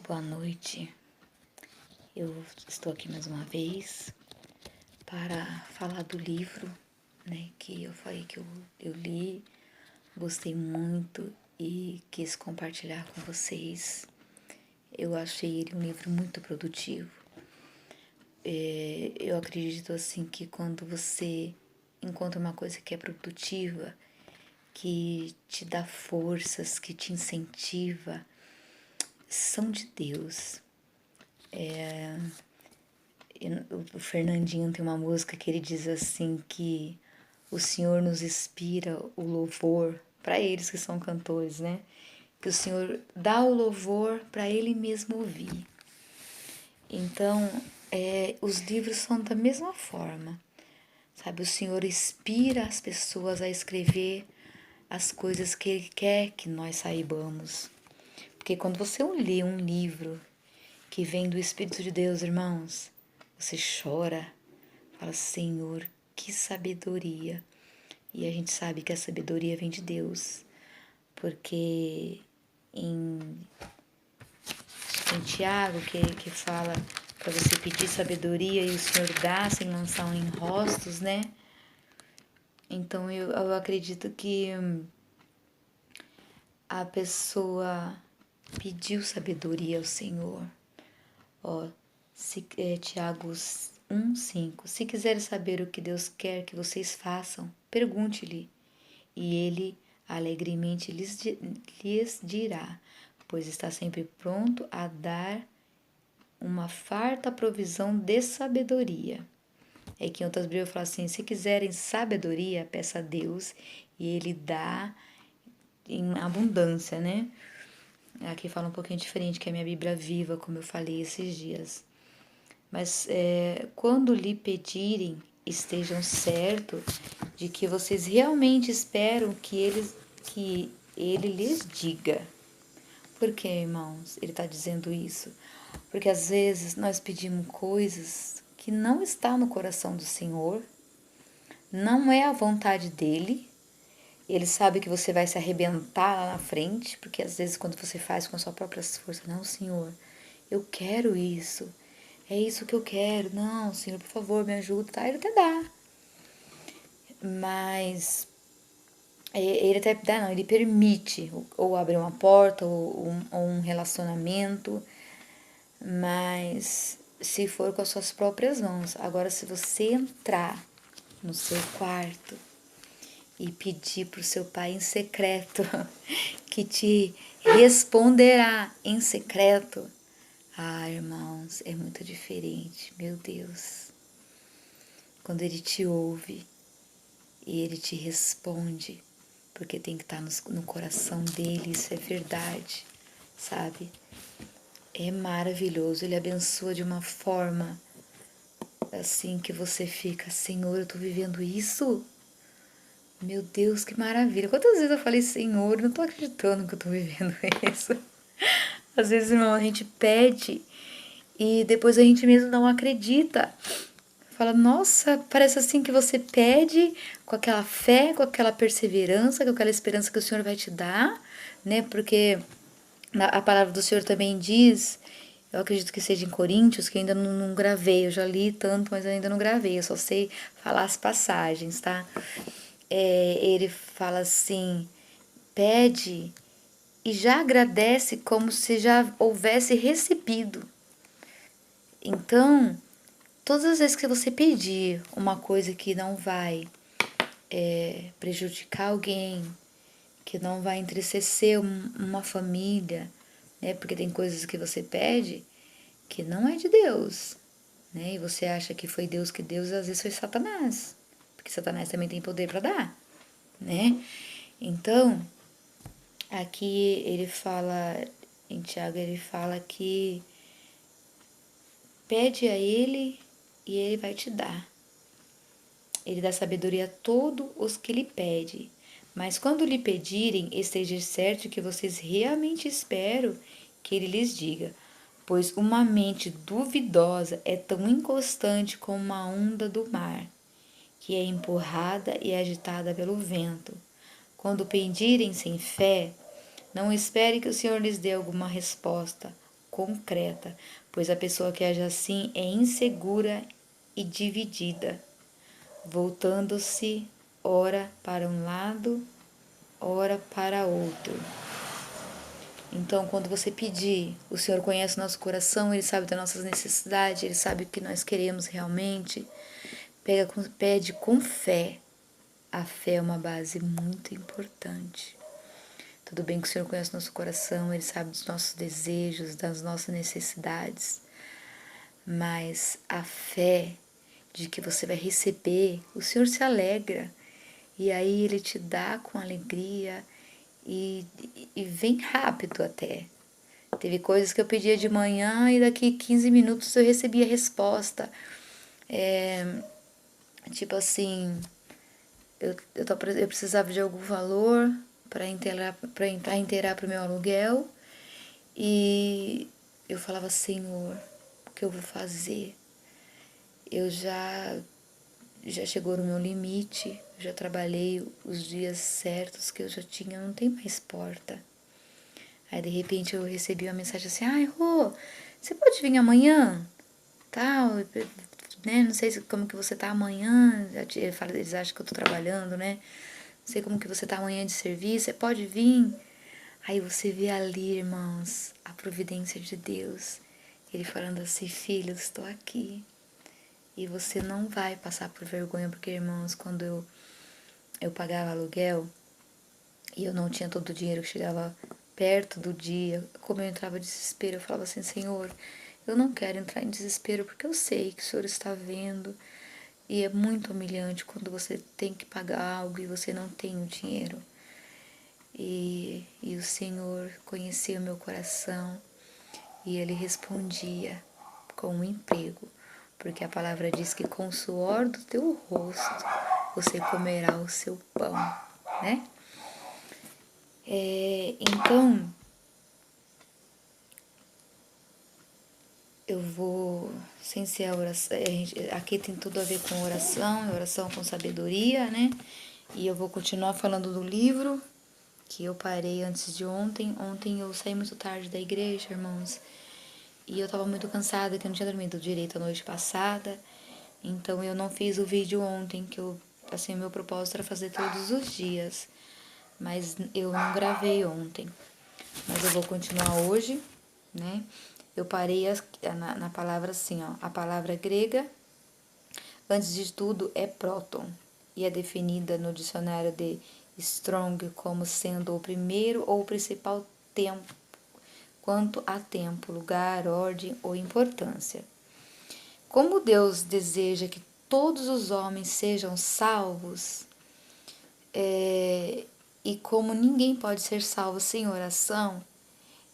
Boa noite, eu estou aqui mais uma vez para falar do livro, né, que eu falei que eu li, gostei muito e quis compartilhar com vocês. Eu achei ele um livro muito produtivo. Eu acredito assim que quando você encontra uma coisa que é produtiva, que te dá forças, que te incentiva, são de Deus. O Fernandinho tem uma música que ele diz assim que o Senhor nos inspira o louvor, para eles que são cantores, né? Que o Senhor dá o louvor para Ele mesmo ouvir. Então, os livros são da mesma forma, sabe? O Senhor inspira as pessoas a escrever as coisas que Ele quer que nós saibamos. Porque quando você lê um livro que vem do Espírito de Deus, irmãos, você chora, fala, Senhor, que sabedoria. E a gente sabe que a sabedoria vem de Deus, porque em Tiago, que fala para você pedir sabedoria e o Senhor dá sem lançar em rostos, né? Então eu acredito que a pessoa pediu sabedoria ao Senhor. Tiago 1:5. Se quiserem saber o que Deus quer que vocês façam, pergunte-lhe, e ele alegremente lhes dirá, pois está sempre pronto a dar uma farta provisão de sabedoria. É que em outras Bíblias fala assim, se quiserem sabedoria, peça a Deus e Ele dá em abundância, né? Aqui fala um pouquinho diferente, que é a minha Bíblia viva, como eu falei esses dias. Mas quando lhe pedirem, estejam certos de que vocês realmente esperam que ele lhes diga. Por que, irmãos, ele está dizendo isso? Porque às vezes nós pedimos coisas que não estão no coração do Senhor, não é a vontade dele. Ele sabe que você vai se arrebentar lá na frente, porque às vezes quando você faz com a sua própria força, não, Senhor, eu quero isso, é isso que eu quero, não, Senhor, por favor, me ajuda, tá? Ele até dá. Mas ele até dá, não, ele permite, ou abrir uma porta, ou um relacionamento, mas se for com as suas próprias mãos. Agora, se você entrar no seu quarto e pedir para o seu pai em secreto, que te responderá em secreto, irmãos, é muito diferente, meu Deus. Quando ele te ouve e ele te responde, porque tem que estar no coração dele, isso é verdade, sabe? É maravilhoso, ele abençoa de uma forma assim que você fica, Senhor, eu tô vivendo isso? Meu Deus, que maravilha. Quantas vezes eu falei, Senhor, não tô acreditando que eu tô vivendo isso. Às vezes, irmão, a gente pede e depois a gente mesmo não acredita. Fala, nossa, parece assim que você pede com aquela fé, com aquela perseverança, com aquela esperança que o Senhor vai te dar, né? Porque a palavra do Senhor também diz, eu acredito que seja em Coríntios, que eu ainda não gravei, eu já li tanto, mas eu ainda não gravei, eu só sei falar as passagens, tá? Ele fala assim, pede e já agradece como se já houvesse recebido. Então, todas as vezes que você pedir uma coisa que não vai prejudicar alguém, que não vai entristecer uma família, né? Porque tem coisas que você pede que não é de Deus, né? E você acha que foi Deus que Deus, às vezes foi Satanás, porque Satanás também tem poder para dar, né? Então, aqui ele fala, em Tiago ele fala que pede a ele e ele vai te dar. Ele dá sabedoria a todos os que lhe pede. Mas quando lhe pedirem, esteja certo que vocês realmente esperam que ele lhes diga, pois uma mente duvidosa é tão inconstante como uma onda do mar, que é empurrada e agitada pelo vento. Quando pedirem sem fé, não espere que o Senhor lhes dê alguma resposta concreta, pois a pessoa que age assim é insegura e dividida, voltando-se ora para um lado, ora para outro. Então, quando você pedir, o Senhor conhece o nosso coração, Ele sabe das nossas necessidades, Ele sabe o que nós queremos realmente. Pede com fé. A fé é uma base muito importante. Tudo bem que o Senhor conhece o nosso coração, Ele sabe dos nossos desejos, das nossas necessidades, mas a fé de que você vai receber, o Senhor se alegra e aí Ele te dá com alegria e vem rápido até. Teve coisas que eu pedia de manhã e daqui 15 minutos eu recebia a resposta. Tipo assim, eu precisava de algum valor para inteirar para o meu aluguel e eu falava, Senhor, o que eu vou fazer? Eu já chegou no meu limite, eu já trabalhei os dias certos que eu já tinha, não tem mais porta. Aí de repente eu recebi uma mensagem assim, ai Rô, você pode vir amanhã? Tal, né? Não sei como que você tá amanhã, eles acham que eu tô trabalhando, né? Não sei como que você tá amanhã de serviço, você pode vir? Aí você vê ali, irmãos, a providência de Deus. Ele falando assim, filho, eu estou aqui. E você não vai passar por vergonha, porque, irmãos, quando eu pagava aluguel e eu não tinha todo o dinheiro que chegava perto do dia, como eu entrava em desespero, eu falava assim, Senhor, eu não quero entrar em desespero porque eu sei que o Senhor está vendo. E é muito humilhante quando você tem que pagar algo e você não tem o dinheiro. E o Senhor conhecia o meu coração e Ele respondia com um emprego, porque a palavra diz que com o suor do teu rosto você comerá o seu pão, né? Então, eu vou, sem ser a oração, aqui tem tudo a ver com oração com sabedoria, né? E eu vou continuar falando do livro que eu parei antes de ontem. Ontem eu saí muito tarde da igreja, irmãos, e eu tava muito cansada, que eu não tinha dormido direito a noite passada. Então eu não fiz o vídeo ontem, que eu, assim, o meu propósito era fazer todos os dias. Mas eu não gravei ontem. Mas eu vou continuar hoje, né? Eu parei na palavra assim, ó. A palavra grega, antes de tudo, é próton. E é definida no dicionário de Strong como sendo o primeiro ou o principal tempo, quanto a tempo, lugar, ordem ou importância. Como Deus deseja que todos os homens sejam salvos, e como ninguém pode ser salvo sem oração,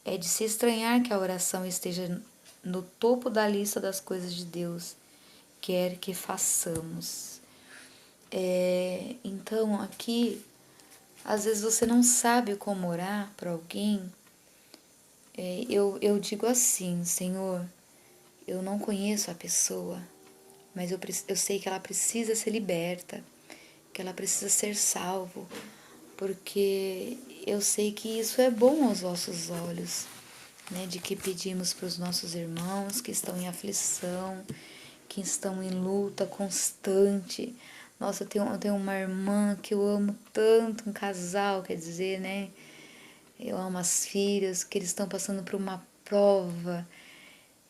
é de se estranhar que a oração esteja no topo da lista das coisas de Deus quer que façamos. Então, aqui, às vezes você não sabe como orar para alguém. Eu digo assim, Senhor, eu não conheço a pessoa, mas eu sei que ela precisa ser liberta, que ela precisa ser salvo, porque eu sei que isso é bom aos vossos olhos, né? De que pedimos para os nossos irmãos que estão em aflição, que estão em luta constante. Nossa, eu tenho uma irmã que eu amo tanto, um casal, quer dizer, né? Eu amo as filhas, que eles estão passando por uma prova,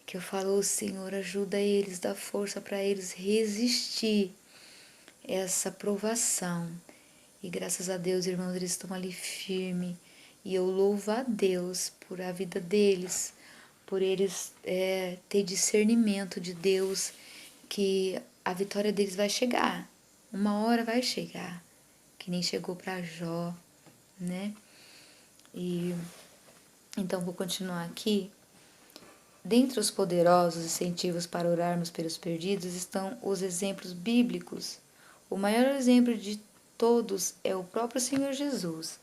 que eu falo, oh, Senhor, ajuda eles, dá força para eles resistir essa provação. E graças a Deus, irmãos, eles estão ali firme. E eu louvo a Deus por a vida deles, por eles ter discernimento de Deus, que a vitória deles vai chegar. Uma hora vai chegar, que nem chegou para Jó, né? E então vou continuar aqui. Dentre os poderosos incentivos para orarmos pelos perdidos estão os exemplos bíblicos. O maior exemplo de todos é o próprio Senhor Jesus.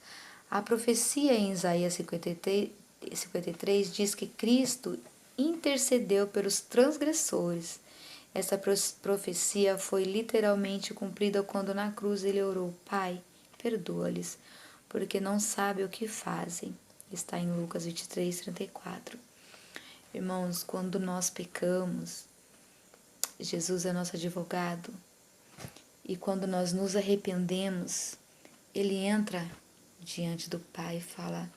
A profecia em Isaías 53 diz que Cristo intercedeu pelos transgressores. Essa profecia foi literalmente cumprida quando na cruz ele orou: Pai, perdoa-lhes, porque não sabem o que fazem. Está em Lucas 23, 34. Irmãos, quando nós pecamos, Jesus é nosso advogado. E quando nós nos arrependemos, Ele entra diante do Pai e fala,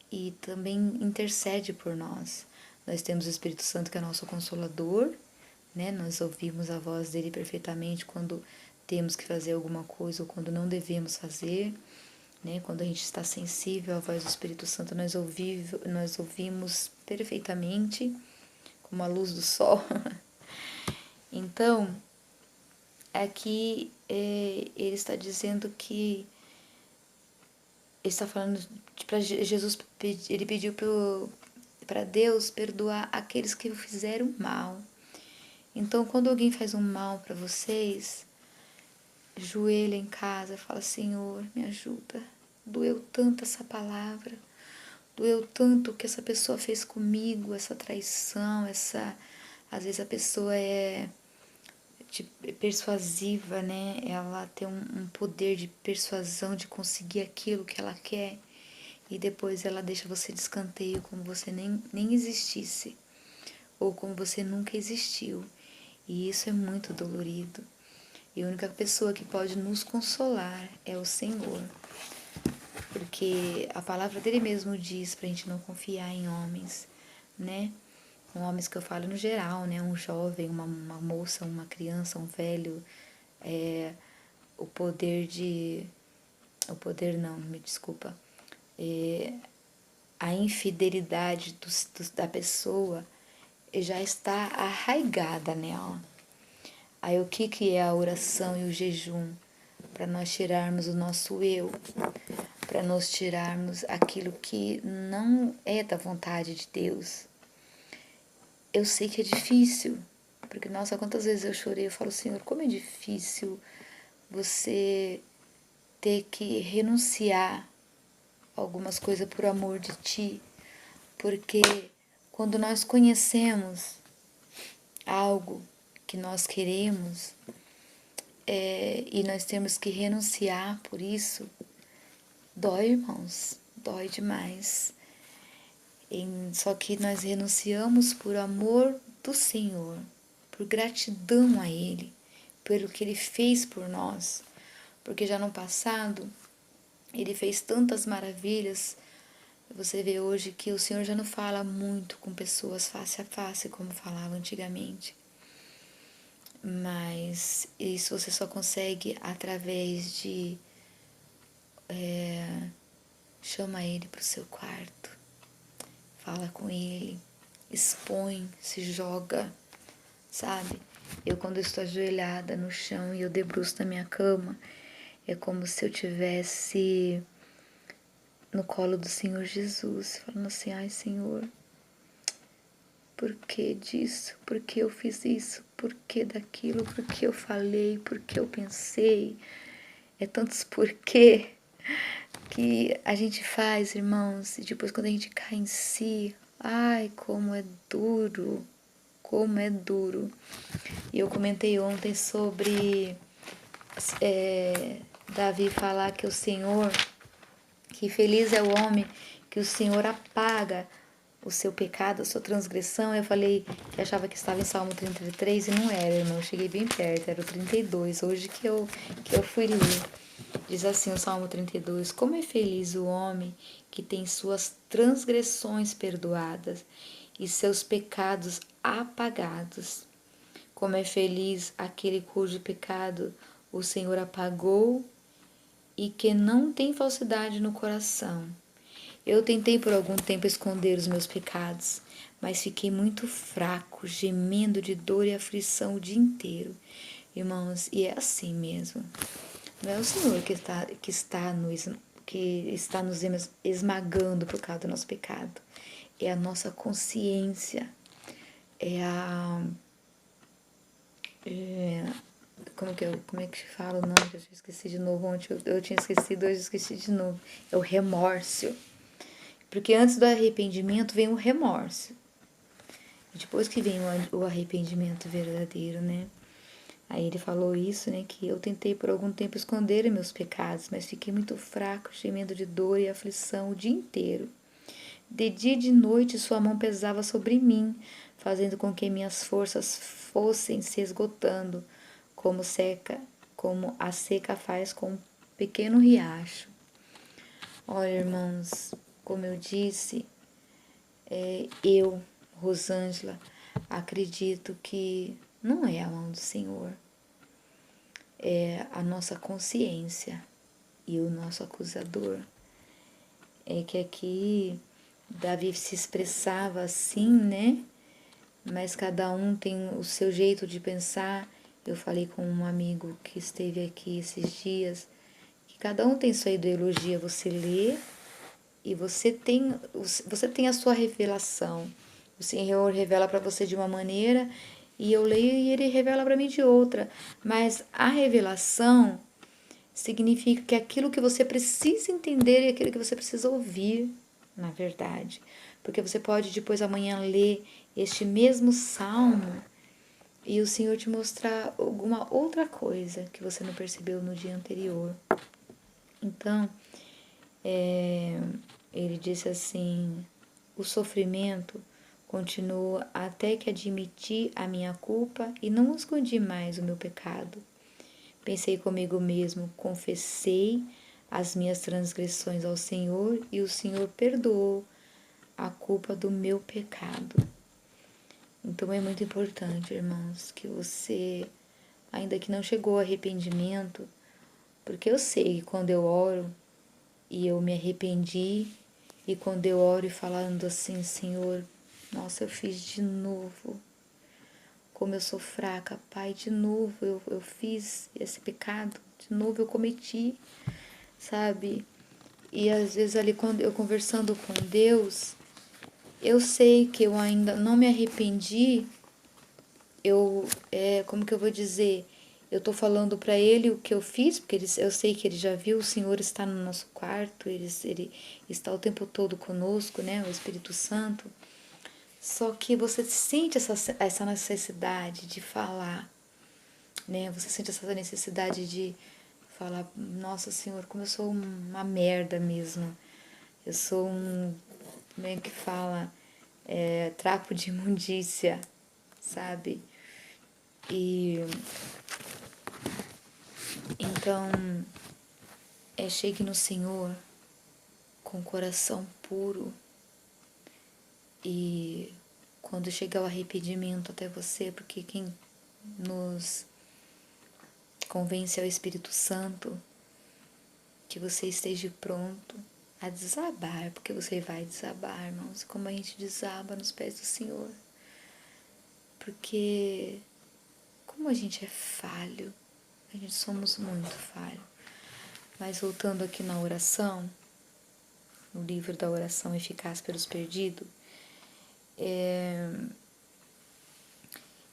e também intercede por nós. Nós temos o Espírito Santo que é nosso consolador, né? Nós ouvimos a voz dele perfeitamente quando temos que fazer alguma coisa ou quando não devemos fazer, né? Quando a gente está sensível à voz do Espírito Santo, nós ouvimos perfeitamente, como a luz do sol. Então, aqui ele está dizendo que ele está falando para Jesus, ele pediu para Deus perdoar aqueles que o fizeram mal. Então, quando alguém faz um mal para vocês, joelha em casa e fala, Senhor, me ajuda. Doeu tanto essa palavra, doeu tanto o que essa pessoa fez comigo, essa traição, às vezes a pessoa é persuasiva, né? Ela tem um poder de persuasão, de conseguir aquilo que ela quer, e depois ela deixa você de escanteio como você nem existisse, ou como você nunca existiu. E isso é muito dolorido. E a única pessoa que pode nos consolar é o Senhor. Porque a palavra dele mesmo diz pra gente não confiar em homens, né? Homens que eu falo no geral, né? Um jovem, uma moça, uma criança, um velho. O poder não, me desculpa. A infidelidade da pessoa já está arraigada nela. Aí o que é a oração e o jejum? Para nós tirarmos o nosso eu, para nós tirarmos aquilo que não é da vontade de Deus. Eu sei que é difícil, porque, nossa, quantas vezes eu chorei, eu falo, Senhor, como é difícil você ter que renunciar a algumas coisas por amor de Ti, porque quando nós conhecemos algo que nós queremos e nós temos que renunciar por isso, dói, irmãos, dói demais. Só que nós renunciamos por amor do Senhor, por gratidão a Ele, pelo que Ele fez por nós. Porque já no passado, Ele fez tantas maravilhas. Você vê hoje que o Senhor já não fala muito com pessoas face a face, como falava antigamente. Mas isso você só consegue através de chama Ele para o seu quarto, fala com Ele, expõe, se joga, sabe? Eu, quando estou ajoelhada no chão e eu debruço na minha cama, é como se eu tivesse no colo do Senhor Jesus, falando assim, ai, Senhor, por que disso? Por que eu fiz isso? Por que daquilo? Por que eu falei? Por que eu pensei? É tantos porquê que a gente faz, irmãos, e depois quando a gente cai em si, ai, como é duro, como é duro. E eu comentei ontem sobre Davi falar que o Senhor, que feliz é o homem que o Senhor apaga o seu pecado, a sua transgressão. Eu falei que achava que estava em Salmo 33 e não era, irmão. Eu cheguei bem perto, era o 32. Hoje que eu fui ler. Diz assim o Salmo 32: Como é feliz o homem que tem suas transgressões perdoadas e seus pecados apagados. Como é feliz aquele cujo pecado o Senhor apagou e que não tem falsidade no coração. Eu tentei por algum tempo esconder os meus pecados, mas fiquei muito fraco, gemendo de dor e aflição o dia inteiro. Irmãos, e é assim mesmo. Não é o Senhor que está nos esmagando por causa do nosso pecado. É a nossa consciência. Como é que fala o nome? Eu esqueci de novo ontem. Eu tinha esquecido, hoje eu esqueci de novo. É o remorso. Porque antes do arrependimento vem o remorso. Depois que vem o arrependimento verdadeiro, né? Aí ele falou isso, né? Que eu tentei por algum tempo esconder meus pecados, mas fiquei muito fraco, gemendo de dor e aflição o dia inteiro. De dia e de noite sua mão pesava sobre mim, fazendo com que minhas forças fossem se esgotando, como a seca faz com um pequeno riacho. Olha, irmãos, como eu disse, eu, Rosângela, acredito que não é a mão do Senhor, é a nossa consciência e o nosso acusador. É que aqui Davi se expressava assim, né? Mas cada um tem o seu jeito de pensar. Eu falei com um amigo que esteve aqui esses dias, que cada um tem sua ideologia. Você lê e você tem a sua revelação. O Senhor revela para você de uma maneira e eu leio e Ele revela para mim de outra. Mas a revelação significa que aquilo que você precisa entender e aquilo que você precisa ouvir, na verdade. Porque você pode depois amanhã ler este mesmo salmo e o Senhor te mostrar alguma outra coisa que você não percebeu no dia anterior. Então, ele disse assim: o sofrimento continua até que admiti a minha culpa e não escondi mais o meu pecado. Pensei comigo mesmo, confessei as minhas transgressões ao Senhor e o Senhor perdoou a culpa do meu pecado. Então é muito importante, irmãos, que você, ainda que não chegou ao arrependimento, porque eu sei que quando eu oro e eu me arrependi, e quando eu oro e falando assim, Senhor, nossa, eu fiz de novo. Como eu sou fraca, Pai, de novo eu fiz esse pecado, de novo eu cometi, sabe? E às vezes ali quando eu conversando com Deus, eu sei que eu ainda não me arrependi, como que eu vou dizer? Eu tô falando para ele o que eu fiz, porque eu sei que ele já viu, o Senhor está no nosso quarto, ele está o tempo todo conosco, né? O Espírito Santo. Só que você sente essa necessidade de falar, né? Você sente essa necessidade de falar, nossa Senhor, como eu sou uma merda mesmo. Eu sou como é que fala? Trapo de imundícia, sabe? E então, chegue no Senhor com o coração puro e quando chegar o arrependimento até você, porque quem nos convence é o Espírito Santo, que você esteja pronto a desabar, porque você vai desabar, irmãos, como a gente desaba nos pés do Senhor. Porque como a gente é falho, a gente somos muito falho. Mas voltando aqui na oração, no livro da oração eficaz pelos perdidos,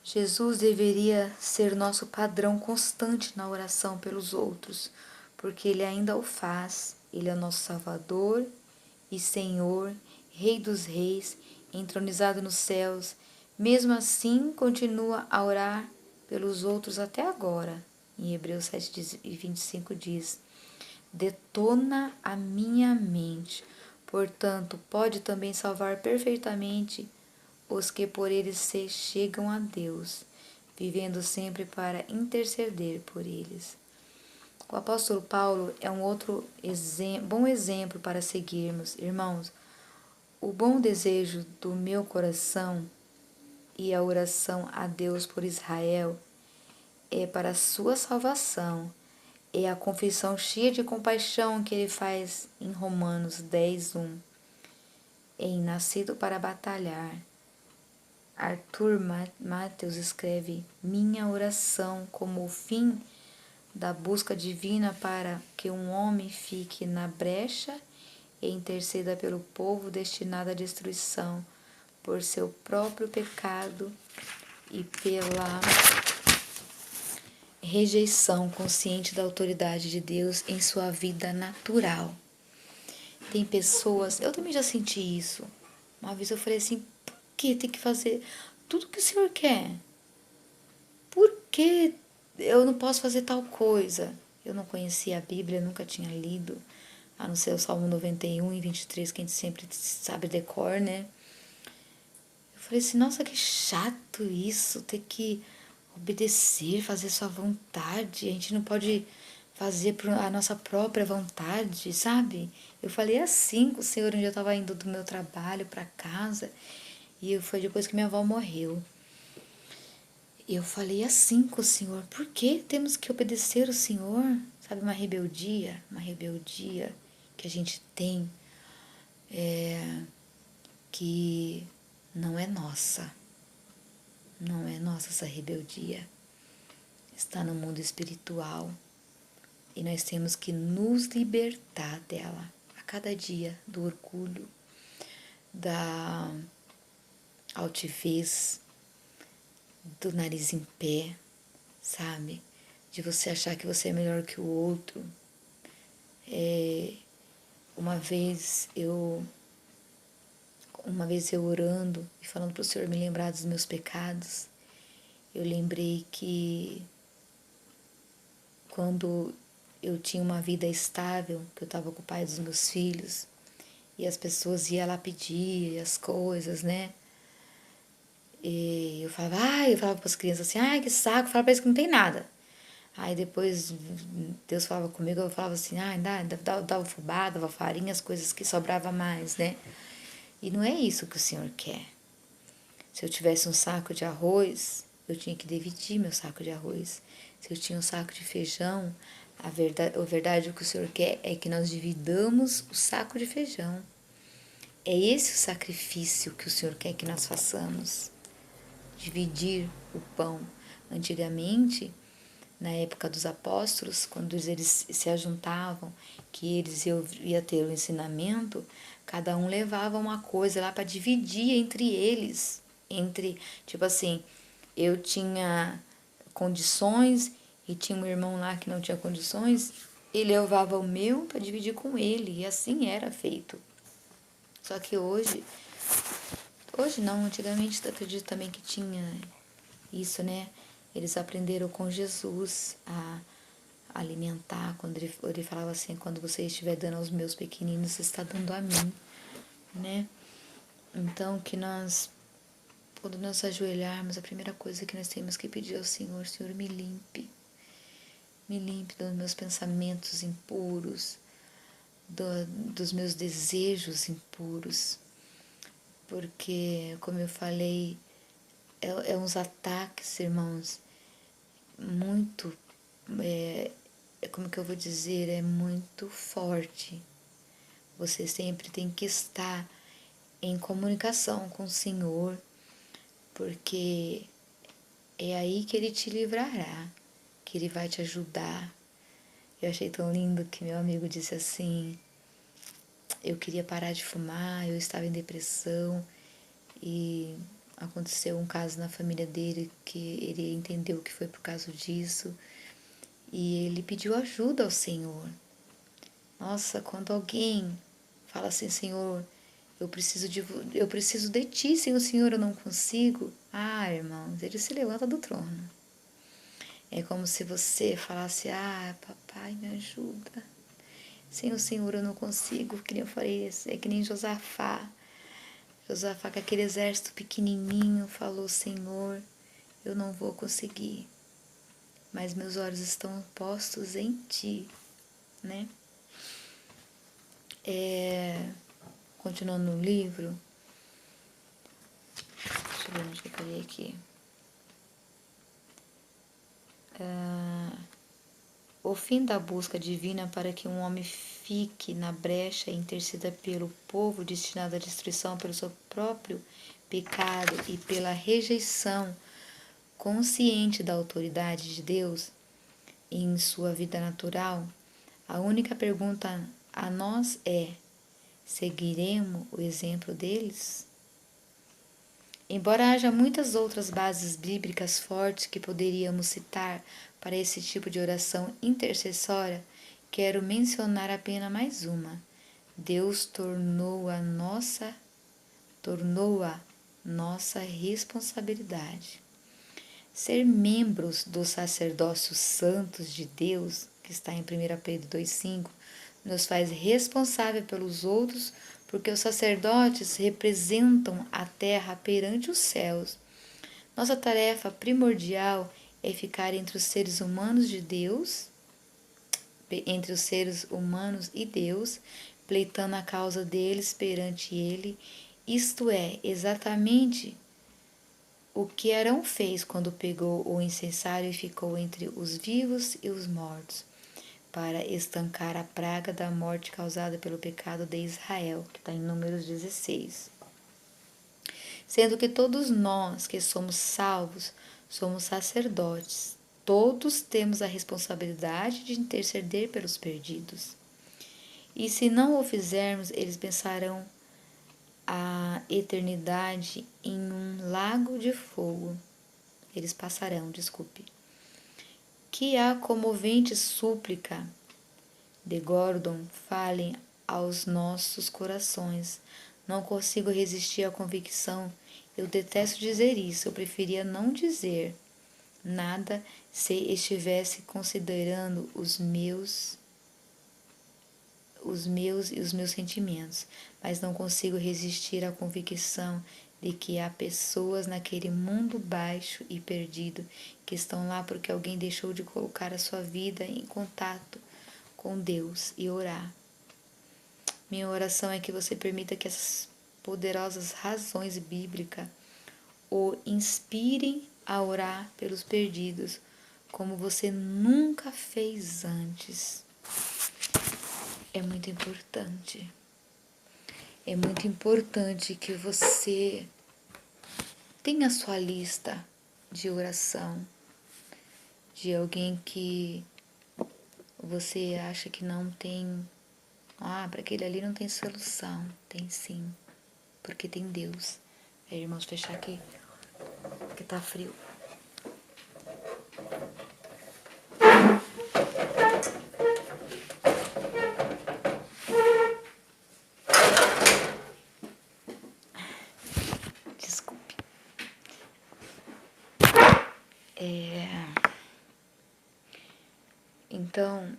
Jesus deveria ser nosso padrão constante na oração pelos outros, porque Ele ainda o faz. Ele é nosso Salvador e Senhor, Rei dos Reis, entronizado nos céus. Mesmo assim, continua a orar pelos outros até agora. Em Hebreus 7:25 diz: detona a minha mente, portanto, pode também salvar perfeitamente os que por ele se chegam a Deus, vivendo sempre para interceder por eles. O apóstolo Paulo é um outro bom exemplo para seguirmos. Irmãos, o bom desejo do meu coração e a oração a Deus por Israel é para a sua salvação. É a confissão cheia de compaixão que ele faz em Romanos 10:1. Em nascido para batalhar. Arthur Matheus escreve: minha oração como o fim da busca divina para que um homem fique na brecha e interceda pelo povo destinado à destruição por seu próprio pecado e pela rejeição consciente da autoridade de Deus em sua vida natural. Tem pessoas, eu também já senti isso. Uma vez eu falei assim, por que tem que fazer tudo que o Senhor quer? Por que eu não posso fazer tal coisa? Eu não conhecia a Bíblia, nunca tinha lido. a não ser o Salmo 91 e 23, que a gente sempre sabe decor, né? Eu falei assim, nossa, que chato isso, ter que obedecer, fazer sua vontade. A gente não pode fazer por a nossa própria vontade, sabe? Eu falei assim com o Senhor, onde eu estava indo do meu trabalho para casa, e foi depois que minha avó morreu. Eu falei assim com o Senhor, por que temos que obedecer o Senhor? Sabe, uma rebeldia que a gente tem, que não é nossa. Não é nossa essa rebeldia. Está no mundo espiritual e nós temos que nos libertar dela a cada dia, do orgulho, da altivez, do nariz em pé, sabe? De você achar que você é melhor que o outro. Uma vez eu orando e falando para o Senhor me lembrar dos meus pecados, eu lembrei que quando eu tinha uma vida estável, que eu estava com o pai dos meus filhos, e as pessoas iam lá pedir as coisas, né? E eu falava para as crianças assim, ai, que saco, fala para eles que não tem nada. Aí depois Deus falava comigo, eu falava assim, dava fubá, dava farinha, as coisas que sobrava mais, né? E não é isso que o Senhor quer. Se eu tivesse um saco de arroz, eu tinha que dividir meu saco de arroz. Se eu tinha um saco de feijão, a verdade o que o Senhor quer é que nós dividamos o saco de feijão. É esse o sacrifício que o Senhor quer que nós façamos. Dividir o pão. Antigamente, na época dos apóstolos, quando eles se ajuntavam, que eles iam ter o ensinamento, cada um levava uma coisa lá para dividir entre eles. Tipo assim, eu tinha condições e tinha um irmão lá que não tinha condições, ele levava o meu para dividir com ele, e assim era feito. Só que hoje não, antigamente eu acredito também que tinha isso, né? Eles aprenderam com Jesus a alimentar, quando ele falava assim, quando você estiver dando aos meus pequeninos, você está dando a mim, né? Então, que nós, quando nós ajoelharmos, a primeira coisa que nós temos que pedir ao Senhor, Senhor, me limpe dos meus pensamentos impuros, dos meus desejos impuros, porque, como eu falei, é uns ataques, irmãos, muito, como que eu vou dizer, é muito forte. Você sempre tem que estar em comunicação com o Senhor, porque é aí que Ele te livrará, que Ele vai te ajudar. Eu achei tão lindo que meu amigo disse assim, eu queria parar de fumar, eu estava em depressão e aconteceu um caso na família dele que ele entendeu que foi por causa disso e ele pediu ajuda ao Senhor. Nossa, quando alguém fala assim, Senhor, eu preciso de ti, sem o Senhor eu não consigo. Ah, irmãos, ele se levanta do trono. É como se você falasse, papai, me ajuda. Sem o Senhor eu não consigo, que nem eu falei, é que nem Josafá. Josafá, com aquele exército pequenininho, falou, Senhor, eu não vou conseguir, mas meus olhos estão postos em ti, né? Continuando no livro, deixa eu ver onde eu parei aqui. O fim da busca divina para que um homem fique na brecha e interceda pelo povo destinado à destruição pelo seu próprio pecado e pela rejeição consciente da autoridade de Deus em sua vida natural, a única pergunta a nós é: seguiremos o exemplo deles? Embora haja muitas outras bases bíblicas fortes que poderíamos citar para esse tipo de oração intercessória, quero mencionar apenas mais uma. Deus tornou-a nossa responsabilidade. Ser membros do sacerdócio santos de Deus, que está em 1 Pedro 2,5, nos faz responsável pelos outros, porque os sacerdotes representam a terra perante os céus. Nossa tarefa primordial é ficar entre os seres humanos de Deus, entre os seres humanos e Deus, pleitando a causa deles perante Ele, isto é, exatamente o que Arão fez quando pegou o incensário e ficou entre os vivos e os mortos, para estancar a praga da morte causada pelo pecado de Israel, que está em Números 16. Sendo que todos nós que somos salvos somos sacerdotes, todos temos a responsabilidade de interceder pelos perdidos. E se não o fizermos, eles pensarão a eternidade em um lago de fogo. Eles passarão, desculpe. Que a comovente súplica de Gordon falem aos nossos corações. Não consigo resistir à convicção. Eu detesto dizer isso, eu preferia não dizer nada se estivesse considerando os meus e os meus sentimentos, mas não consigo resistir à convicção de que há pessoas naquele mundo baixo e perdido que estão lá porque alguém deixou de colocar a sua vida em contato com Deus e orar. Minha oração é que você permita que essas poderosas razões bíblicas o inspirem a orar pelos perdidos, como você nunca fez antes. É muito importante. É muito importante que você tenha a sua lista de oração de alguém que você acha que não tem. Para aquele ali não tem solução. Tem sim, porque tem Deus. Aí, irmãos, fechar aqui, porque tá frio. Desculpe. Então,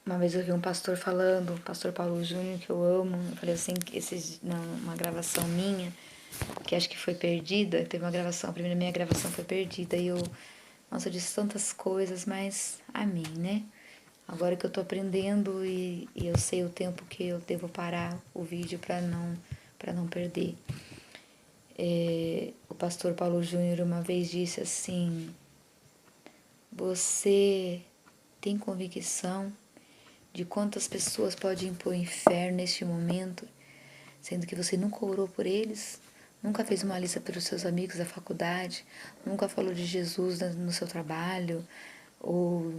uma vez eu vi um pastor falando, o pastor Paulo Júnior, que eu amo, eu falei assim, uma gravação minha, que acho que foi perdida, teve uma gravação, a minha gravação foi perdida, e nossa, eu disse tantas coisas, mas amém, né? Agora que eu tô aprendendo e eu sei o tempo que eu devo parar o vídeo para não perder. O pastor Paulo Júnior uma vez disse assim: você tem convicção de quantas pessoas podem ir para o inferno neste momento, sendo que você nunca orou por eles, nunca fez uma lista pelos seus amigos da faculdade, nunca falou de Jesus no seu trabalho, ou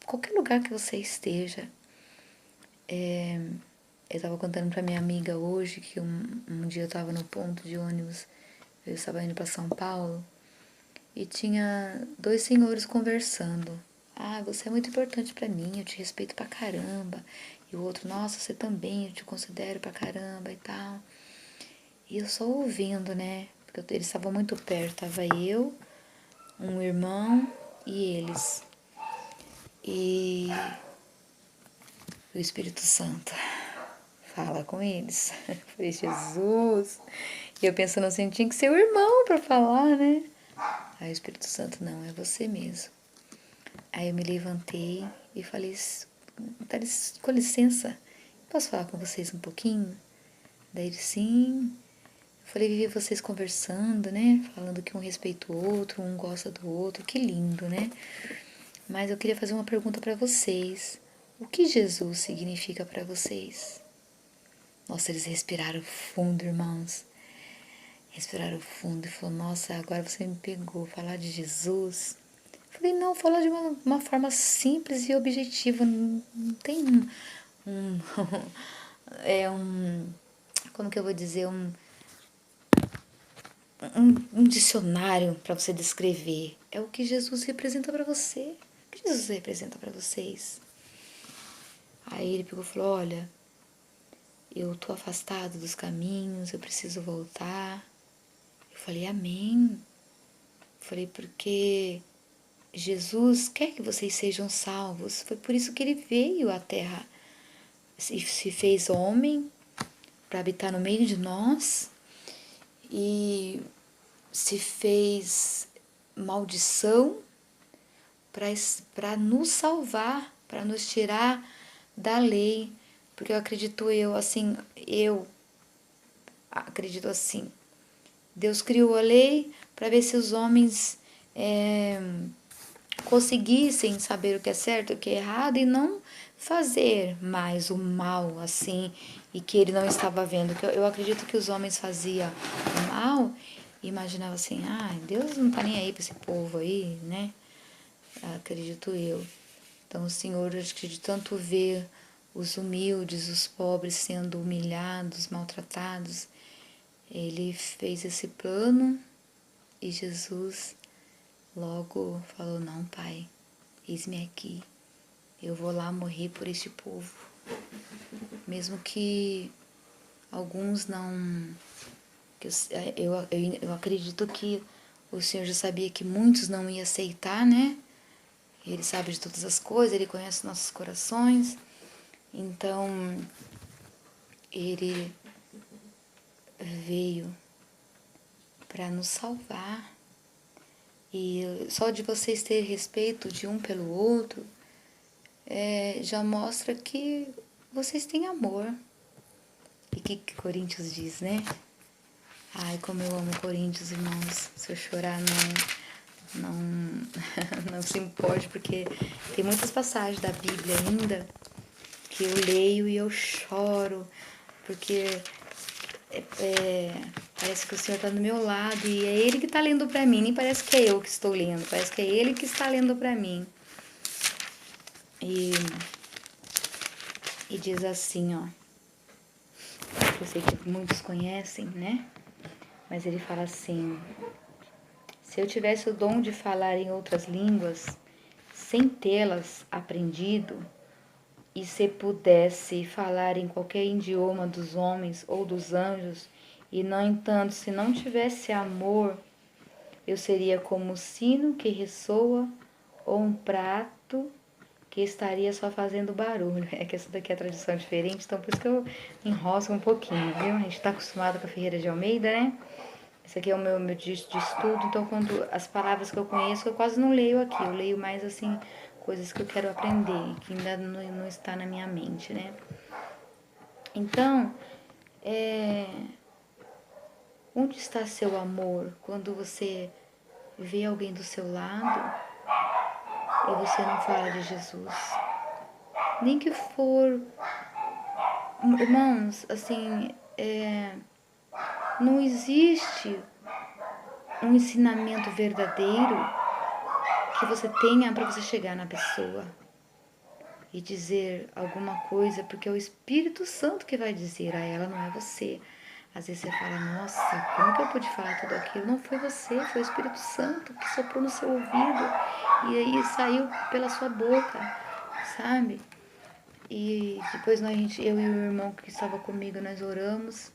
qualquer lugar que você esteja. Eu estava contando para minha amiga hoje que um dia eu estava no ponto de ônibus, eu estava indo para São Paulo, e tinha dois senhores conversando. Você é muito importante para mim, eu te respeito pra caramba. E o outro, nossa, você também, eu te considero pra caramba e tal. E eu só ouvindo, né? Porque eles estavam muito perto, tava eu, um irmão e eles. E o Espírito Santo fala com eles. Eu falei, Jesus. E eu pensando assim, tinha que ser o irmão pra falar, né? Aí o Espírito Santo, não, é você mesmo. Aí eu me levantei e falei, com licença, posso falar com vocês um pouquinho? Daí ele, sim. Eu falei, vi vocês conversando, né? Falando que um respeita o outro, um gosta do outro, que lindo, né? Mas eu queria fazer uma pergunta para vocês. O que Jesus significa para vocês? Nossa, eles respiraram fundo, irmãos. Respiraram fundo e falou, nossa, agora você me pegou, falar de Jesus. Eu falei, não, fala de uma forma simples e objetiva, não tem como que eu vou dizer, um dicionário para você descrever. É o que Jesus representa para você. O que Jesus representa para vocês? Aí ele pegou e falou, olha, eu tô afastado dos caminhos, eu preciso voltar. Eu falei, amém. Eu falei, porque Jesus quer que vocês sejam salvos. Foi por isso que ele veio à Terra, se fez homem para habitar no meio de nós e se fez maldição para nos salvar, para nos tirar da lei, porque eu acredito assim, Deus criou a lei para ver se os homens conseguissem saber o que é certo e o que é errado e não fazer mais o mal assim, e que ele não estava vendo. Eu acredito que os homens faziam o mal e imaginavam assim, Deus não tá nem aí para esse povo aí, né? Acredito eu. Então o Senhor, acho que de tanto ver os humildes, os pobres sendo humilhados, maltratados, ele fez esse plano e Jesus logo falou, não, Pai, eis-me aqui, eu vou lá morrer por este povo. Mesmo que alguns não... Eu acredito que o Senhor já sabia que muitos não iam aceitar, né? Ele sabe de todas as coisas, Ele conhece nossos corações. Então, Ele veio para nos salvar. E só de vocês terem respeito de um pelo outro, já mostra que vocês têm amor. E que Coríntios diz, né? Ai, como eu amo Coríntios, irmãos. Se eu chorar, não, não se importe, porque tem muitas passagens da Bíblia ainda que eu leio e eu choro, porque parece que o Senhor está do meu lado e é Ele que está lendo para mim, nem parece que é eu que estou lendo, parece que é Ele que está lendo para mim. E diz assim, ó, eu sei que muitos conhecem, né? Mas ele fala assim, se eu tivesse o dom de falar em outras línguas, sem tê-las aprendido, e se pudesse falar em qualquer idioma dos homens ou dos anjos, e no entanto, se não tivesse amor, eu seria como um sino que ressoa ou um prato que estaria só fazendo barulho. É que essa daqui é a tradução diferente, então por isso que eu enrosco um pouquinho, viu? A gente está acostumado com a Ferreira de Almeida, né? Esse aqui é o meu de estudo, então quando as palavras que eu conheço, eu quase não leio aqui. Eu leio mais, assim, coisas que eu quero aprender, que ainda não está na minha mente, né? Então, onde está seu amor quando você vê alguém do seu lado e você não fala de Jesus? Nem que for... Irmãos, assim, não existe um ensinamento verdadeiro que você tenha para você chegar na pessoa e dizer alguma coisa, porque é o Espírito Santo que vai dizer a ela, não é você. Às vezes você fala, nossa, como que eu pude falar tudo aquilo? Não foi você, foi o Espírito Santo que soprou no seu ouvido e aí saiu pela sua boca, sabe? E depois eu e o irmão que estava comigo, nós oramos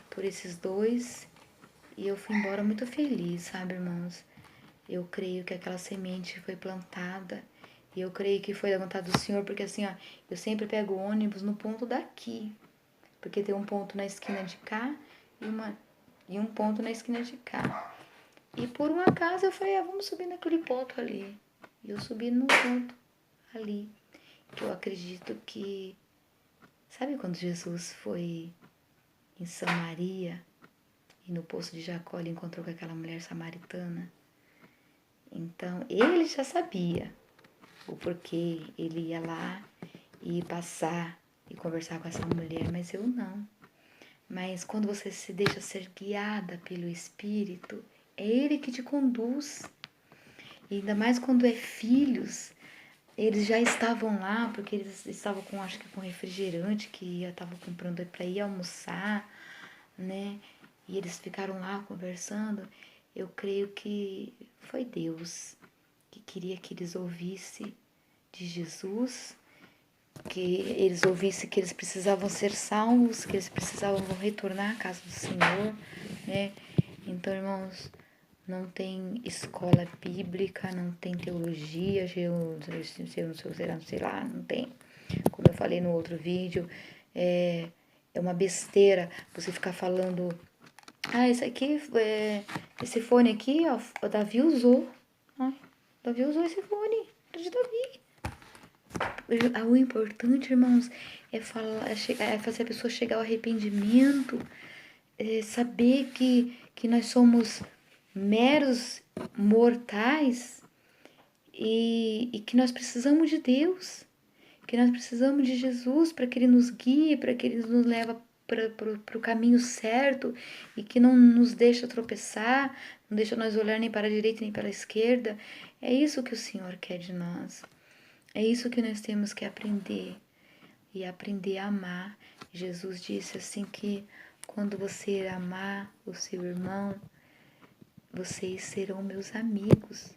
por esses dois e eu fui embora muito feliz, sabe, irmãos? Eu creio que aquela semente foi plantada e eu creio que foi da vontade do Senhor, porque assim, ó, eu sempre pego o ônibus no ponto daqui, porque tem um ponto na esquina de cá e um ponto na esquina de cá. E por um acaso eu falei, vamos subir naquele ponto ali. E eu subi no ponto ali, que eu acredito que... Sabe quando Jesus foi em Samaria e no poço de Jacó ele encontrou com aquela mulher samaritana? Então, ele já sabia o porquê ele ia lá e passar e conversar com essa mulher, mas eu não. Mas quando você se deixa ser guiada pelo Espírito, é Ele que te conduz. E ainda mais quando é filhos, eles já estavam lá, porque eles estavam com, acho que com refrigerante, que estavam comprando para ir almoçar, né? E eles ficaram lá conversando. Eu creio que foi Deus que queria que eles ouvissem de Jesus, que eles ouvissem que eles precisavam ser salvos, que eles precisavam retornar à casa do Senhor, né? Então, irmãos, não tem escola bíblica, não tem teologia, não sei lá, não tem. Como eu falei no outro vídeo, é uma besteira você ficar falando, esse aqui, esse fone aqui, ó, o Davi usou. Ai, o Davi usou esse fone, era de Davi. O importante, irmãos, é fazer a pessoa chegar ao arrependimento, saber que nós somos meros mortais e que nós precisamos de Deus, que nós precisamos de Jesus para que Ele nos guie, para que Ele nos leve para o caminho certo e que não nos deixa tropeçar, não deixa nós olhar nem para a direita nem para a esquerda. É isso que o Senhor quer de nós. É isso que nós temos que aprender e aprender a amar. Jesus disse assim que quando você amar o seu irmão, vocês serão meus amigos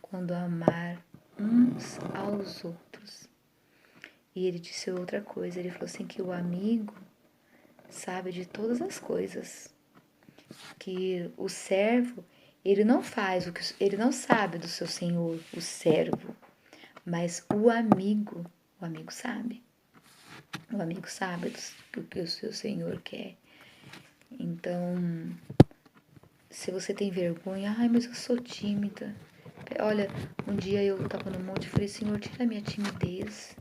quando amar uns aos outros. E ele disse outra coisa, ele falou assim que o amigo sabe de todas as coisas, que o servo, ele não faz o que ele não sabe do seu senhor, o servo, mas o amigo sabe. O amigo sabe o que o seu senhor quer. Então, se você tem vergonha, mas eu sou tímida. Olha, um dia eu estava no monte e falei, Senhor, tira a minha timidez.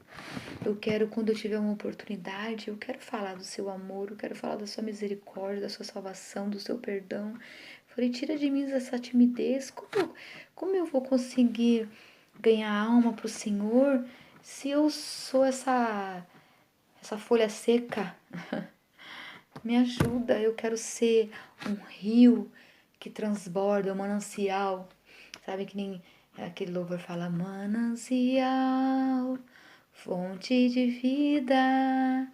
Eu quero, quando eu tiver uma oportunidade, eu quero falar do seu amor, eu quero falar da sua misericórdia, da sua salvação, do seu perdão. Falei, tira de mim essa timidez. Como eu vou conseguir ganhar alma para o Senhor se eu sou essa folha seca? Me ajuda, eu quero ser um rio que transborda, um manancial. Sabe que nem aquele louvor fala, manancial, fonte de vida,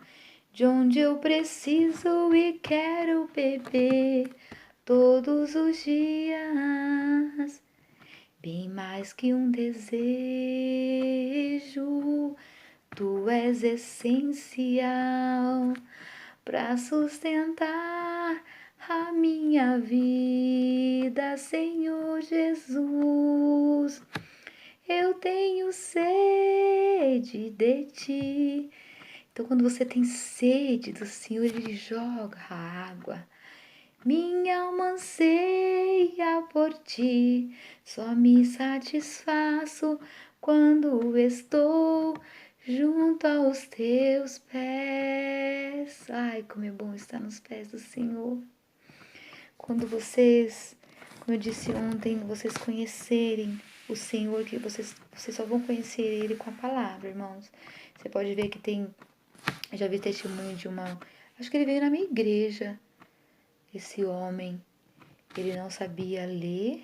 de onde eu preciso e quero beber todos os dias. Bem mais que um desejo, tu és essencial para sustentar a minha vida, Senhor Jesus. Eu tenho sede de ti. Então, quando você tem sede do Senhor, Ele joga a água. Minha alma anseia por ti, só me satisfaço quando estou junto aos teus pés. Ai, como é bom estar nos pés do Senhor. Quando vocês, como eu disse ontem, vocês conhecerem o Senhor, que vocês só vão conhecer Ele com a palavra, irmãos. Você pode ver que eu já vi testemunho de acho que ele veio na minha igreja, esse homem. Ele não sabia ler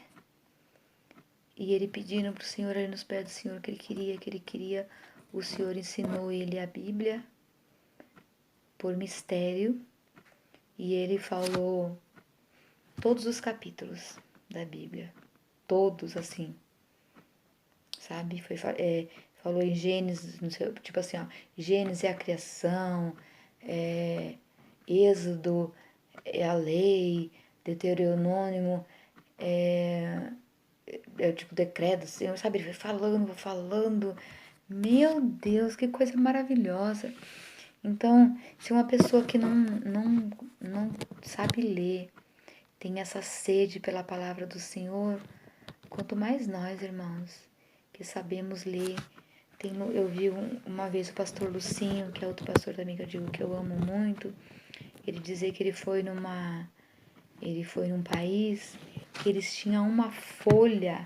e ele pedindo para o Senhor ali nos pés do Senhor que ele queria. O Senhor ensinou ele a Bíblia por mistério e ele falou todos os capítulos da Bíblia, todos assim, sabe? Falou em Gênesis, não sei, tipo assim, ó, Gênesis é a criação, Êxodo é a lei, Deuteronômio tipo decreto, assim, sabe? Ele vai falando. Meu Deus, que coisa maravilhosa. Então, se uma pessoa que não sabe ler, tem essa sede pela palavra do Senhor, quanto mais nós, irmãos, que sabemos ler. Eu vi uma vez o pastor Lucinho, que é outro pastor também que eu digo que eu amo muito, ele dizer que ele foi num país que eles tinham uma folha.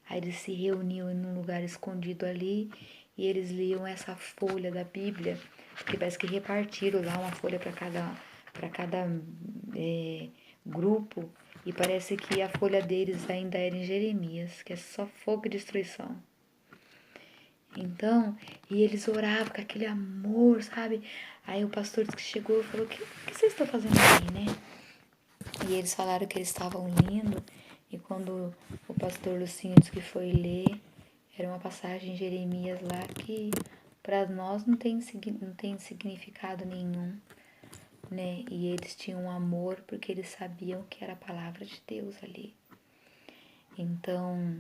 Aí eles se reuniam em um lugar escondido ali e eles liam essa folha da Bíblia, porque parece que repartiram lá uma folha para cada grupo, e parece que a folha deles ainda era em Jeremias, que é só fogo e destruição. Então, e eles oravam com aquele amor, sabe? Aí o pastor que chegou e falou, o que vocês estão fazendo aí, né? E eles falaram que eles estavam lendo, e quando o pastor Lucinho disse que foi ler, era uma passagem em Jeremias lá que para nós não tem significado nenhum, né? E eles tinham um amor porque eles sabiam que era a palavra de Deus ali. Então,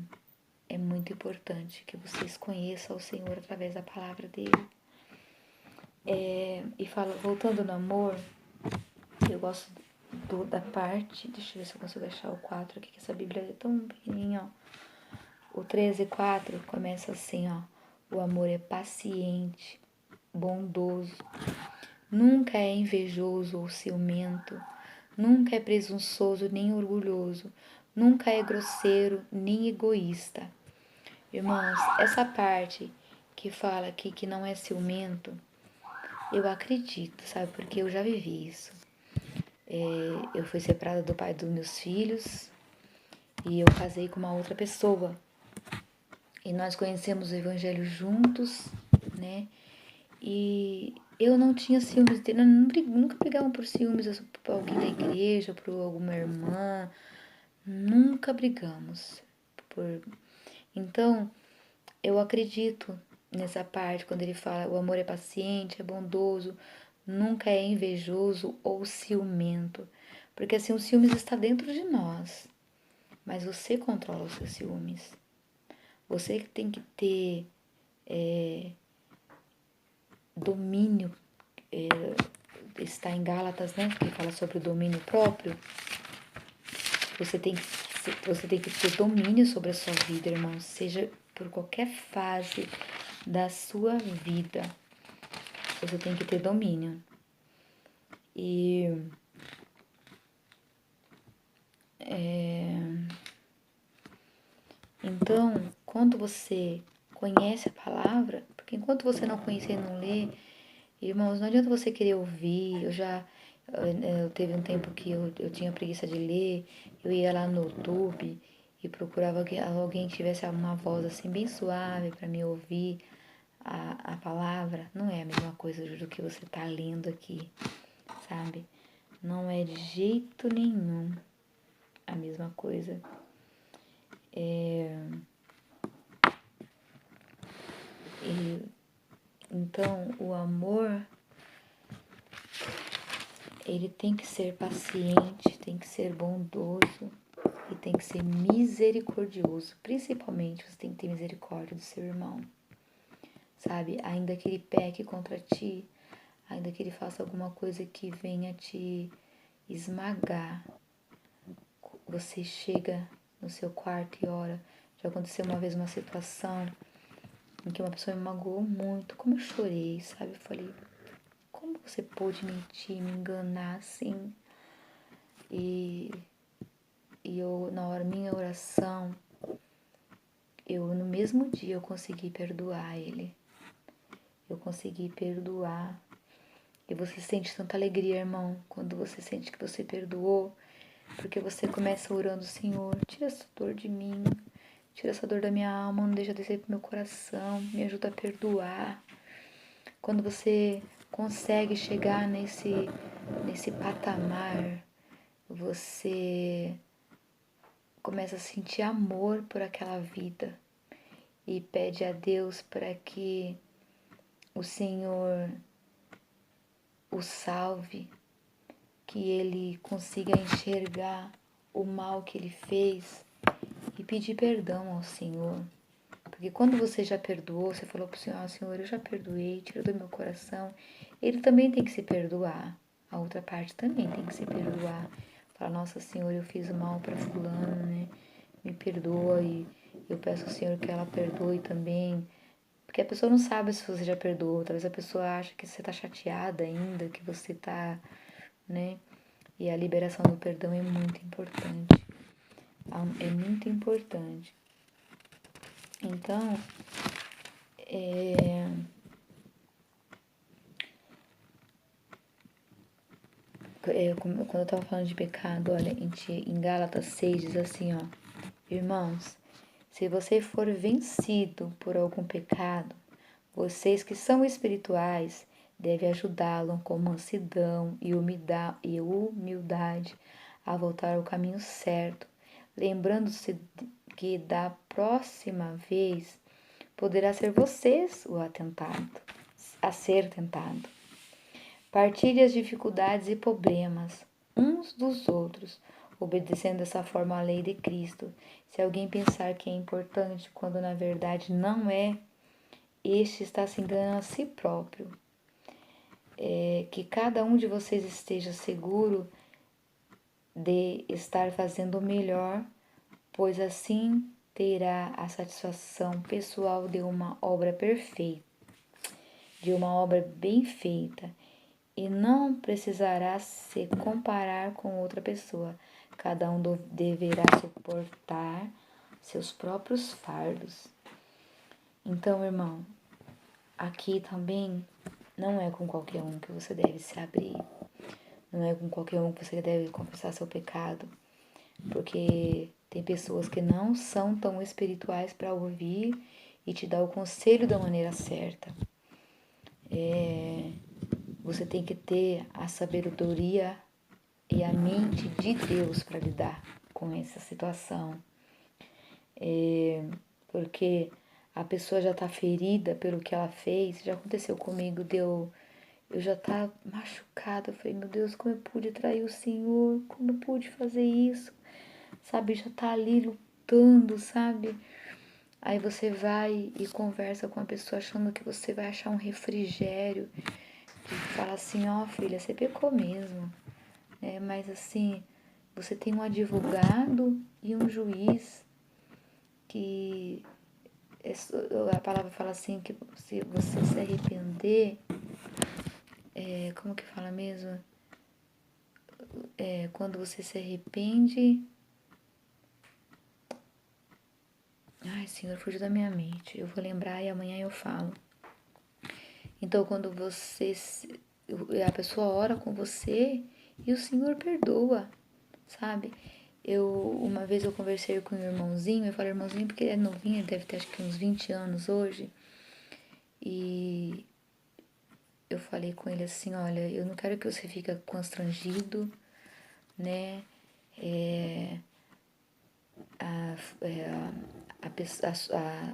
é muito importante que vocês conheçam o Senhor através da palavra dele. Voltando no amor, eu gosto da parte, deixa eu ver se eu consigo achar o 4 aqui, que essa Bíblia é tão pequenininha, ó. O 13:4 começa assim, ó. O amor é paciente, bondoso, nunca é invejoso ou ciumento, nunca é presunçoso nem orgulhoso, nunca é grosseiro nem egoísta. Irmãos, essa parte que fala aqui que não é ciumento, eu acredito, sabe? Porque eu já vivi isso. Eu fui separada do pai dos meus filhos e eu casei com uma outra pessoa. E nós conhecemos o evangelho juntos, né? E eu não tinha ciúmes dele, nunca brigamos por ciúmes por alguém da igreja, por alguma irmã. Nunca brigamos. Então, eu acredito nessa parte, quando ele fala o amor é paciente, é bondoso, nunca é invejoso ou ciumento. Porque assim, o ciúmes está dentro de nós, mas você controla os seus ciúmes. Você que tem que ter domínio, está em Gálatas, né, que fala sobre o domínio próprio. Você tem que ter domínio sobre a sua vida, irmão, seja por qualquer fase da sua vida. Você tem que ter domínio. Então, quando você conhece a palavra, porque enquanto você não conhecer e não ler, irmãos, não adianta você querer ouvir. Eu teve um tempo que eu tinha preguiça de ler, eu ia lá no YouTube e procurava alguém que tivesse uma voz assim bem suave para me ouvir a palavra. Não é a mesma coisa do que você tá lendo aqui, sabe? Não é de jeito nenhum a mesma coisa. Então, o amor, ele tem que ser paciente, tem que ser bondoso e tem que ser misericordioso. Principalmente, você tem que ter misericórdia do seu irmão, sabe? Ainda que ele peque contra ti, ainda que ele faça alguma coisa que venha te esmagar, você chega no seu quarto e ora. Já aconteceu uma vez uma situação em que uma pessoa me magoou muito. Como eu chorei, sabe? Eu falei, como você pôde mentir, me enganar assim? E eu, na hora, minha oração, no mesmo dia eu consegui perdoar ele. Eu consegui perdoar. E você sente tanta alegria, irmão, quando você sente que você perdoou. Porque você começa orando, Senhor, tira essa dor de mim. Tira essa dor da minha alma, não deixa descer pro meu coração. Me ajuda a perdoar. Quando você consegue chegar nesse patamar, você começa a sentir amor por aquela vida e pede a Deus para que o Senhor o salve, que ele consiga enxergar o mal que ele fez e pedir perdão ao Senhor. Porque quando você já perdoou, você falou para o Senhor, Senhor, eu já perdoei, tira do meu coração. Ele também tem que se perdoar. A outra parte também tem que se perdoar. Fala, nossa, Senhor, eu fiz mal para fulano, né? Me perdoa e eu peço ao Senhor que ela perdoe também. Porque a pessoa não sabe se você já perdoou. Talvez a pessoa ache que você tá chateada ainda, que você tá, né? E a liberação do perdão é muito importante. É muito importante. Então, quando eu tava falando de pecado, olha, em Gálatas 6 diz assim, ó, irmãos, se você for vencido por algum pecado, vocês que são espirituais devem ajudá-lo com mansidão e humildade a voltar ao caminho certo, lembrando-se que da próxima vez poderá ser vocês a ser tentado. Partilhe as dificuldades e problemas uns dos outros. obedecendo dessa forma a lei de Cristo. Se alguém pensar que é importante quando na verdade não é, este está se enganando a si próprio. Que cada um de vocês esteja seguro de estar fazendo o melhor, pois assim terá a satisfação pessoal de uma obra perfeita, de uma obra bem feita, e não precisará se comparar com outra pessoa. Cada um deverá suportar seus próprios fardos. Então, irmão, aqui também não é com qualquer um que você deve se abrir. Não é com qualquer um que você deve confessar seu pecado. Porque tem pessoas que não são tão espirituais para ouvir e te dar o conselho da maneira certa. Você tem que ter a sabedoria e a mente de Deus para lidar com essa situação. Porque a pessoa já está ferida pelo que ela fez. Já aconteceu comigo, eu já estava machucada. Eu falei, meu Deus, como eu pude trair o Senhor? Como eu pude fazer isso? Sabe, já tá ali lutando, sabe? Aí você vai e conversa com a pessoa achando que você vai achar um refrigério. E fala assim, ó, filha, você pecou mesmo. Mas assim, você tem um advogado e um juiz que a palavra fala assim, que se você se arrepender, como que fala mesmo? Quando você se arrepende. Ai, Senhor, fugiu da minha mente. Eu vou lembrar e amanhã eu falo. Então, quando a pessoa ora com você e o Senhor perdoa, sabe? Uma vez eu conversei com um irmãozinho, eu falei irmãozinho porque ele é novinho, ele deve ter acho que uns 20 anos hoje. E eu falei com ele assim, olha, eu não quero que você fique constrangido, né?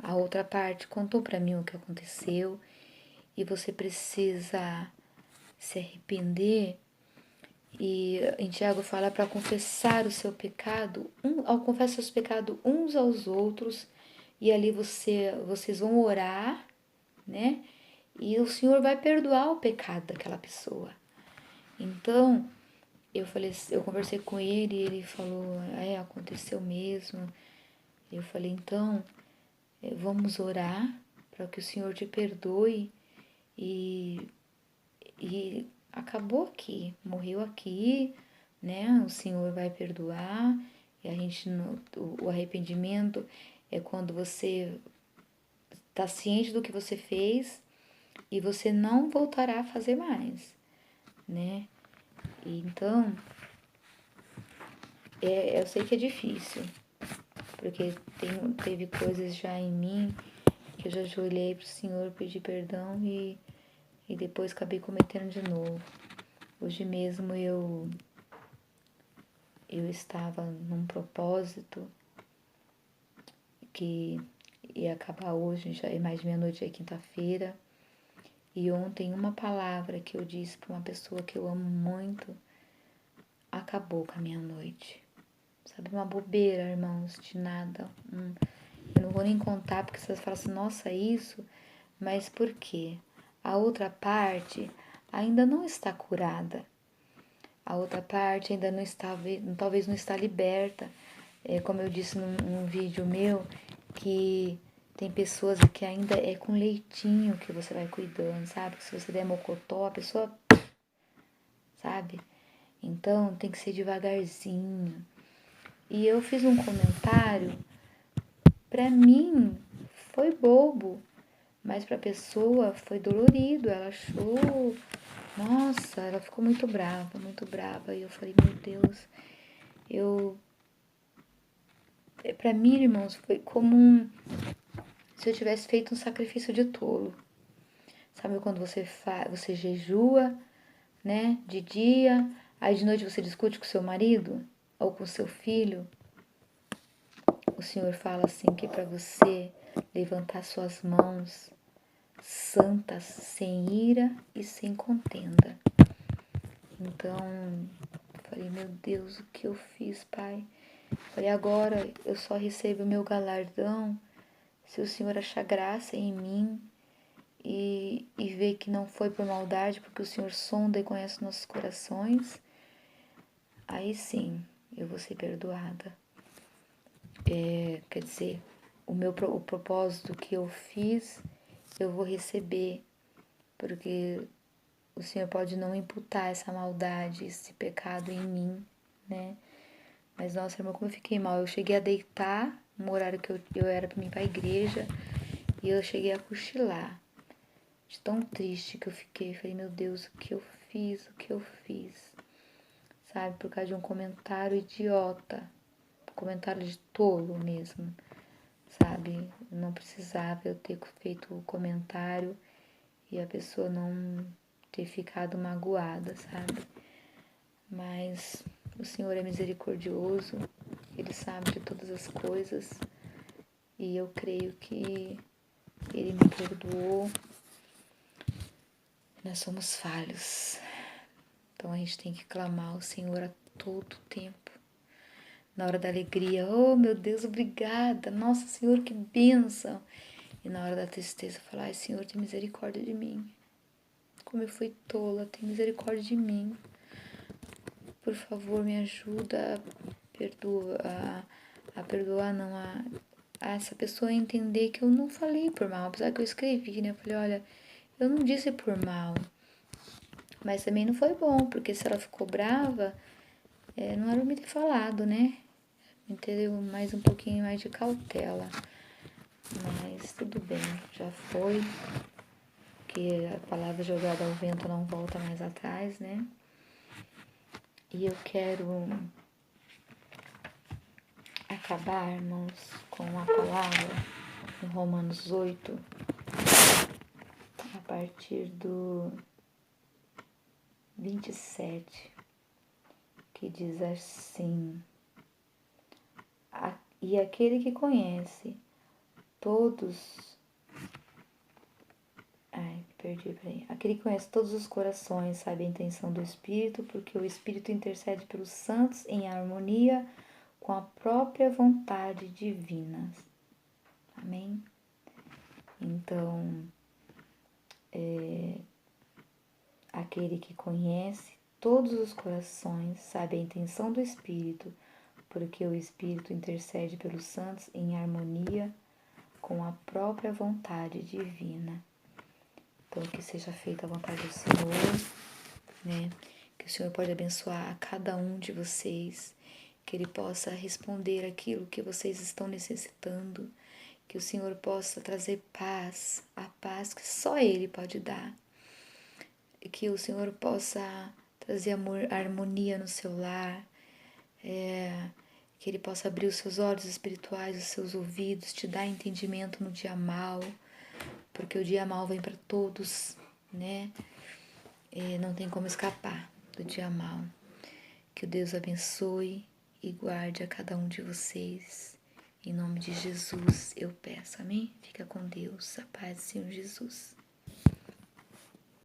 A outra parte contou pra mim o que aconteceu e você precisa se arrepender. E em Tiago fala para confessar o seu pecado, ao confessar os pecados uns aos outros, e ali vocês vão orar, né? E o Senhor vai perdoar o pecado daquela pessoa. Então, eu conversei com ele e ele falou, aconteceu mesmo. Eu falei, então, vamos orar para que o Senhor te perdoe e acabou aqui, morreu aqui, né? O Senhor vai perdoar e o arrependimento é quando você está ciente do que você fez e você não voltará a fazer mais, né? Então, eu sei que é difícil, porque teve coisas já em mim que eu já ajoelhei pro Senhor, pedi perdão e depois acabei cometendo de novo. Hoje mesmo eu estava num propósito que ia acabar hoje, já é mais de meia-noite, é quinta-feira. E ontem uma palavra que eu disse para uma pessoa que eu amo muito acabou com a minha noite. Sabe, uma bobeira, irmãos, de nada. Eu não vou nem contar porque vocês falam assim, nossa, isso, mas por quê? A outra parte ainda não está curada. A outra parte ainda não está, talvez não está liberta. Como eu disse num vídeo meu, que tem pessoas que ainda é com leitinho que você vai cuidando, sabe? Que se você der mocotó, a pessoa, sabe? Então tem que ser devagarzinho. E eu fiz um comentário, pra mim foi bobo, mas pra pessoa foi dolorido. Ela achou, nossa, ela ficou muito brava, muito brava. E eu falei, meu Deus, pra mim, irmãos, foi como se eu tivesse feito um sacrifício de tolo. Sabe quando você jejua, né, de dia, aí de noite você discute com seu marido ou com seu filho? O Senhor fala assim que para você levantar suas mãos santas, sem ira e sem contenda. Então, Falei, meu Deus, o que eu fiz, Pai? Falei, agora eu só recebo o meu galardão se o Senhor achar graça em mim e ver que não foi por maldade, porque o Senhor sonda e conhece nossos corações. Aí sim, eu vou ser perdoada. Quer dizer, o propósito que eu fiz, eu vou receber, porque o Senhor pode não imputar essa maldade, esse pecado em mim, né? Mas, nossa, irmã, como eu fiquei mal. Eu cheguei a deitar no horário que eu era pra mim ir pra igreja e eu cheguei a cochilar. De tão triste que eu fiquei. Falei, meu Deus, o que eu fiz? O que eu fiz? Sabe, por causa de um comentário idiota. Comentário de tolo mesmo. Sabe, não precisava eu ter feito o comentário e a pessoa não ter ficado magoada, sabe? Mas o Senhor é misericordioso, Ele sabe de todas as coisas e eu creio que Ele me perdoou. Nós somos falhos, então a gente tem que clamar ao Senhor a todo tempo. Na hora da alegria, oh meu Deus, obrigada, nossa Senhor, que bênção. E na hora da tristeza, falar, ai Senhor, tem misericórdia de mim. Como eu fui tola, tem misericórdia de mim. Por favor, me ajuda a perdoar, não, a essa pessoa entender que eu não falei por mal, apesar que eu escrevi, né? Eu falei, olha, eu não disse por mal, mas também não foi bom, porque se ela ficou brava, não era me ter falado, né? Entendeu? Mais um pouquinho mais de cautela. Mas tudo bem, já foi. Que a palavra jogada ao vento não volta mais atrás, né? E eu quero acabar, irmãos, com a palavra em Romanos 8, a partir do 27, que diz assim: E aquele que conhece todos. Aquele que conhece todos os corações, sabe a intenção do Espírito, porque o Espírito intercede pelos santos em harmonia com a própria vontade divina. Amém? Então, aquele que conhece todos os corações, sabe a intenção do Espírito, porque o Espírito intercede pelos santos em harmonia com a própria vontade divina. Então, que seja feita a vontade do Senhor, né? Que o Senhor pode abençoar a cada um de vocês, que Ele possa responder aquilo que vocês estão necessitando, que o Senhor possa trazer paz, a paz que só Ele pode dar, e que o Senhor possa trazer amor, harmonia no seu lar, que Ele possa abrir os seus olhos espirituais, os seus ouvidos, te dar entendimento no dia mal, porque o dia mal vem para todos, né? Não tem como escapar do dia mal. Que o Deus abençoe e guarde a cada um de vocês. Em nome de Jesus eu peço, amém? Fica com Deus, a paz do Senhor Jesus.